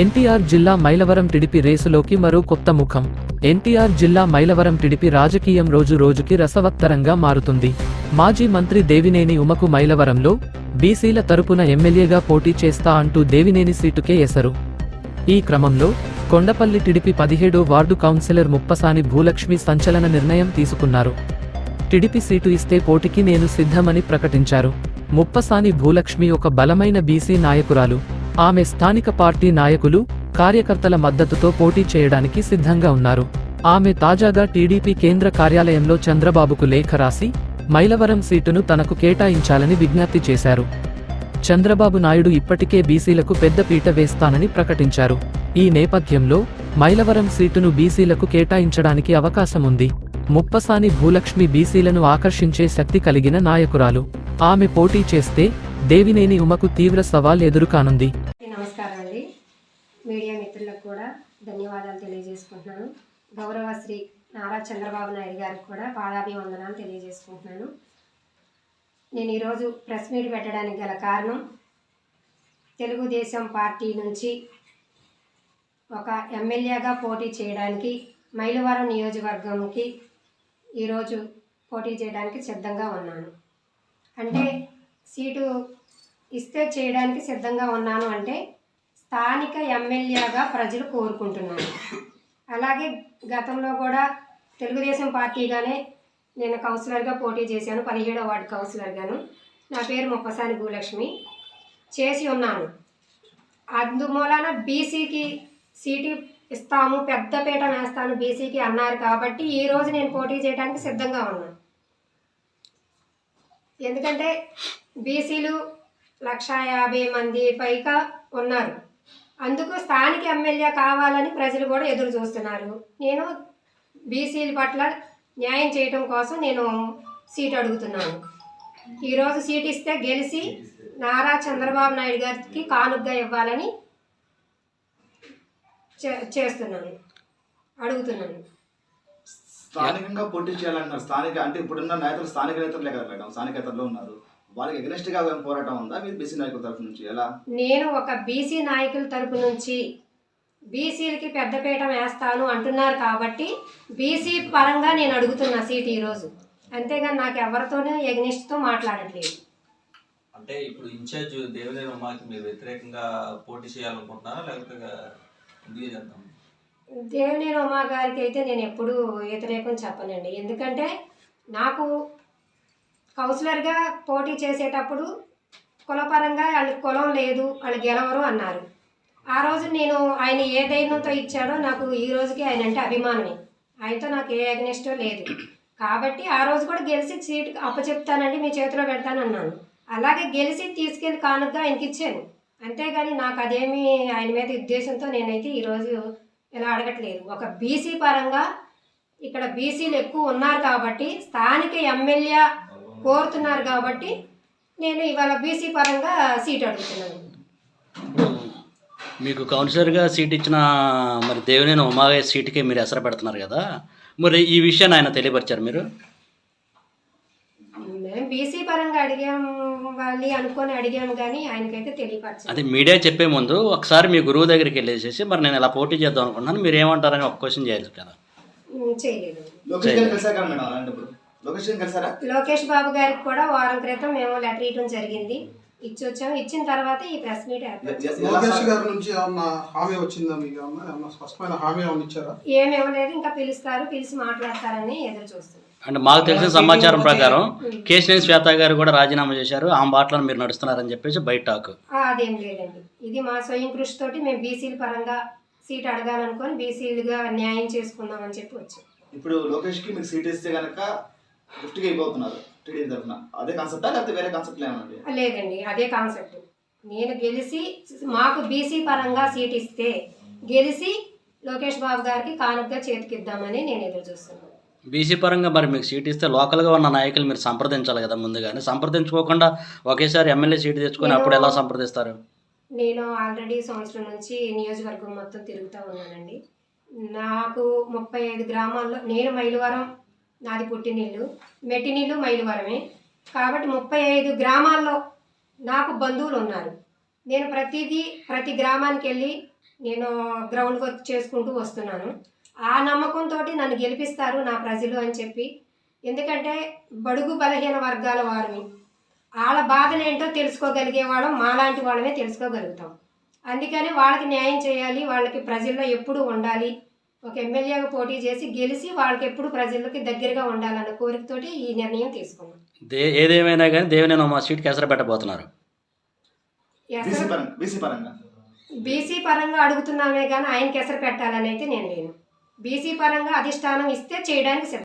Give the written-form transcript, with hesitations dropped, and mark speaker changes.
Speaker 1: ఎన్టీఆర్ జిల్లా మైలవరం టీడీపీ రేసులోకి మరో కొత్త ముఖం. ఎన్టీఆర్ జిల్లా మైలవరం టీడీపీ రాజకీయం రోజు రోజుకి రసవత్తరంగా మారుతుంది. మాజీ మంత్రి దేవినేని ఉమకు మైలవరంలో బీసీల తరపున ఎమ్మెల్యేగా పోటీ చేస్తా అంటూ దేవినేని సీటుకే ఎసరు. ఈ క్రమంలో కొండపల్లి టీడీపీ 17వ వార్డు కౌన్సిలర్ ముప్పసాని భూలక్ష్మి సంచలన నిర్ణయం తీసుకున్నారు. టీడీపీ సీటు ఇస్తే పోటీకి నేను సిద్ధమని ప్రకటించారు. ముప్పసాని భూలక్ష్మి ఒక బలమైన బీసీ నాయకురాలు. ఆమె స్థానిక పార్టీ నాయకులు, కార్యకర్తల మద్దతుతో పోటీ చేయడానికి సిద్ధంగా ఉన్నారు. ఆమె తాజాగా టీడీపీ కేంద్ర కార్యాలయంలో చంద్రబాబుకు లేఖ రాసి మైలవరం సీటును తనకు కేటాయించాలని విజ్ఞప్తి చేశారు. చంద్రబాబు నాయుడు ఇప్పటికే బీసీలకు పెద్ద పీట వేస్తానని ప్రకటించారు. ఈ నేపథ్యంలో మైలవరం సీటును బీసీలకు కేటాయించడానికి అవకాశముంది. ముప్పసాని భూలక్ష్మి బీసీలను ఆకర్షించే శక్తి కలిగిన నాయకురాలు. ఆమె పోటీ చేస్తే దేవినేని ఉమకు తీవ్ర సవాల్ ఎదురుకానుంది.
Speaker 2: నమస్కారం అండి. మీడియా మిత్రులకు కూడా ధన్యవాదాలు తెలియజేసుకుంటున్నాను. గౌరవ శ్రీ నారా చంద్రబాబు నాయుడు గారికి కూడా పాదాభివందనాలు తెలియజేసుకుంటున్నాను. నేను ఈరోజు ప్రెస్ మీట్ పెట్టడానికి గల కారణం, తెలుగుదేశం పార్టీ నుంచి ఒక ఎమ్మెల్యేగా పోటీ చేయడానికి మైలవరం నియోజకవర్గంకి ఈరోజు పోటీ చేయడానికి సిద్ధంగా ఉన్నాను. అంటే సీటు ఇస్తే చేయడానికి సిద్ధంగా ఉన్నాను అంటే స్థానిక ఎమ్మెల్యేగా ప్రజలు కోరుకుంటున్నాను. అలాగే గతంలో కూడా తెలుగుదేశం పార్టీగానే నేను కౌన్సిలర్గా పోటీ చేశాను, 17వ వార్డు కౌన్సిలర్గాను. నా పేరు ముప్పసాని భూలక్ష్మి. చేసి ఉన్నాను. అందుమూలన బీసీకి సీటు ఇస్తాము, పెద్దపీట వేస్తాను బీసీకి అన్నారు కాబట్టి ఈరోజు నేను పోటీ చేయడానికి సిద్ధంగా ఉన్నాను. ఎందుకంటే బీసీలు 150 మంది పైగా ఉన్నారు. అందుకు స్థానిక ఎమ్మెల్యే కావాలని ప్రజలు కూడా ఎదురు చూస్తున్నారు. నేను బీసీల పట్ల న్యాయం చేయడం కోసం నేను సీటు అడుగుతున్నాను. ఈరోజు సీటు ఇస్తే గెలిచి నారా చంద్రబాబు నాయుడు గారికి కానుగ్గా ఇవ్వాలని చేస్తున్నాను, అడుగుతున్నాను.
Speaker 3: స్థానికంగా పోటీ చేయాలన్నారు. స్థానిక అంటే ఇప్పుడున్న నేతలు స్థానిక నేతలే కదా మేడం, స్థానికేతరులు ఉన్నారు. వాళ్ళకి ఎగనెస్ట్ గా పోరాటం ఉందా మీరు బీసీ నాయకుల తరఫు నుంచి? ఎలా? నేను ఒక బీసీ నాయకుల తరఫు నుంచి బీసీలకి పెద్దపీట వేస్తాను అంటున్నారు కాబట్టి బీసీ పరంగా నేను అడుగుతున్నా సీటు ఈరోజు. అంతేగాని నాకు ఎవరితోనే ఎగనెస్ట్తో మాట్లాడట్లేదు.
Speaker 4: అంటే ఇప్పుడు ఇన్ఛార్జ్ దేవినేని ఉమాకి మీరు వ్యతిరేకంగా పోటీ చేయాలనుకుంటున్నారా, లేకపోతే ఎందుకు చేద్దాం?
Speaker 2: దేవినేని ఉమా గారికి అయితే నేను ఎప్పుడూ వ్యతిరేకం చెప్పనండి. ఎందుకంటే నాకు కౌన్సిలర్గా పోటీ చేసేటప్పుడు కులపరంగా వాళ్ళకి కులం లేదు, వాళ్ళు గెలవరు అన్నారు. ఆ రోజు నేను ఆయన ఏ ధైర్యంతో ఇచ్చాడో నాకు ఈ రోజుకి ఆయన అంటే అభిమానమే. ఆయనతో నాకు ఏ అగ్నిష్టో లేదు కాబట్టి ఆ రోజు కూడా గెలిచి సీటు అప్పచెప్తానండి, మీ చేతిలో పెడతానన్నాను. అలాగే గెలిచి తీసుకెళ్ళి కానుకగా ఆయనకి ఇచ్చాను. అంతేగాని నాకు అదేమీ ఆయన మీద ఉద్దేశంతో నేనైతే ఈరోజు ఇలా అడగట్లేదు. ఒక బీసీ పరంగా ఇక్కడ బీసీలు ఎక్కువ ఉన్నారు కాబట్టి స్థానిక ఎమ్మెల్యే కోరుతున్నారు కాబట్టి నేను ఇవాళ బీసీ పరంగా సీట్ అడుగుతున్నాను.
Speaker 5: మీకు కౌన్సిలర్గా సీట్ ఇచ్చిన మరి దేవినేని ఉమా సీటుకే మీరు ఎసరు పెడుతున్నారు కదా, మరి ఈ విషయాన్ని ఆయన తెలియపరిచారు మీరు?
Speaker 2: మేము బీసీ పరంగా అడిగాము వాళ్ళు అనుకొని అడిగాము కానీ ఆయనకైతే తెలియపరచారు.
Speaker 5: అదే మీడియా చెప్పే ముందు ఒకసారి మీ గురువు దగ్గరికి వెళ్ళేసేసి మరి నేను ఇలా పోటీ చేద్దాం అనుకుంటున్నాను, మీరు ఏమంటారని ఒక క్వశ్చన్ చేయాలి కదా.
Speaker 2: చేయలేదు.
Speaker 6: లోకేష్ బాబు గారికి కూడా వారం క్రితం మేము లెటర్ ఇవ్వడం జరిగింది, ఇచ్చొచ్చాము. ఇచ్చిన తర్వాత ఈ ప్రెస్ మీట్
Speaker 7: లోకేష్ గారి నుంచి ఏమన్నా హామీ వచ్చిందా మీకు? ఏమన్నా స్పష్టమైన హామీ ఏమైనా ఇచ్చారా?
Speaker 2: ఏమి ఇవ్వలేదు. ఇంకా పిలిచి మాట్లాడతారని ఎదురు చూస్తున్నాం.
Speaker 5: అంటే మాకు తెలిసిన సమాచారం ప్రకారం కేశినేని శ్వేత గారు కూడా రాజీనామా చేశారు, ఆమె బాటలను మీరు నడుస్తున్నారని చెప్పేసి బయట టాక్.
Speaker 2: అదేం లేదండి. ఇది మా స్వయం కృషితోటి మేము బీసీల పరంగా సీట్ అడగాలనుకొని బీసీలుగా న్యాయం చేసుకుందాం అని చెప్పి వచ్చాం.
Speaker 3: ఇప్పుడు లోకేష్ కి మీరు సీట్ ఇస్తే కనుక గిఫ్ట్గా అయిపోతున్నారు టీడీపీ తరఫున, అదే కాన్సెప్టా లేకపోతే వేరే కాన్సెప్ట్ ఏమన్నా?
Speaker 2: లేదండి, అదే కాన్సెప్ట్. నేను గెలిచి మాకు బీసీ పరంగా సీట్ ఇస్తే గెలిచి లోకేష్ బాబు గారికి కానుకగా చేతికిద్దామని నేను ఎదురు చూస్తున్నాను.
Speaker 5: బీసీ పరంగా మరి మీకు సీట్ ఇస్తే లోకల్గా ఉన్న నాయకులు మీరు సంప్రదించాలి కదా ముందుగానే. సంప్రదించుకోకుండా ఒకేసారి ఎమ్మెల్యే సీటు తెచ్చుకొని అప్పుడు ఎలా సంప్రదిస్తారు?
Speaker 2: నేను ఆల్రెడీ సంవత్సరం నుంచి నియోజకవర్గం మొత్తం తిరుగుతూ ఉన్నానండి. నాకు 35 గ్రామాల్లో, నేను మైలవరం నాది పుట్టినిల్లు, మెట్టినిల్లు మైలవరమే కాబట్టి 35 గ్రామాల్లో నాకు బంధువులు ఉన్నారు. నేను ప్రతి గ్రామానికి వెళ్ళి నేను గ్రౌండ్ వర్క్ చేసుకుంటూ వస్తున్నాను. ఆ నమ్మకంతో నన్ను గెలిపిస్తారు నా ప్రజలు అని చెప్పి. ఎందుకంటే బడుగు బలహీన వర్గాల వారిని వాళ్ళ బాధనేంటో తెలుసుకోగలిగే వాళ్ళం మాలాంటి వాళ్ళమే తెలుసుకోగలుగుతాం. అందుకని వాళ్ళకి న్యాయం చేయాలి, వాళ్ళకి ప్రజల్లో ఎప్పుడూ ఉండాలి, ఒక ఎమ్మెల్యేగా పోటీ చేసి గెలిచి వాళ్ళకి ఎప్పుడు ప్రజలకి దగ్గరగా ఉండాలన్న కోరికతోటి ఈ నిర్ణయం తీసుకున్నాం.
Speaker 5: ఏదేమైనా కానీ దేవినేని ఉమా సీట్కి ఎసరు పెట్టబోతున్నారు.
Speaker 2: బీసీ పరంగా అడుగుతున్నామే కానీ ఆయనకి ఎసరు పెట్టాలని అయితే నేను లేను. బీసీ పరంగా అధిష్టానం ఇస్తే చేయడానికి సిద్ధం.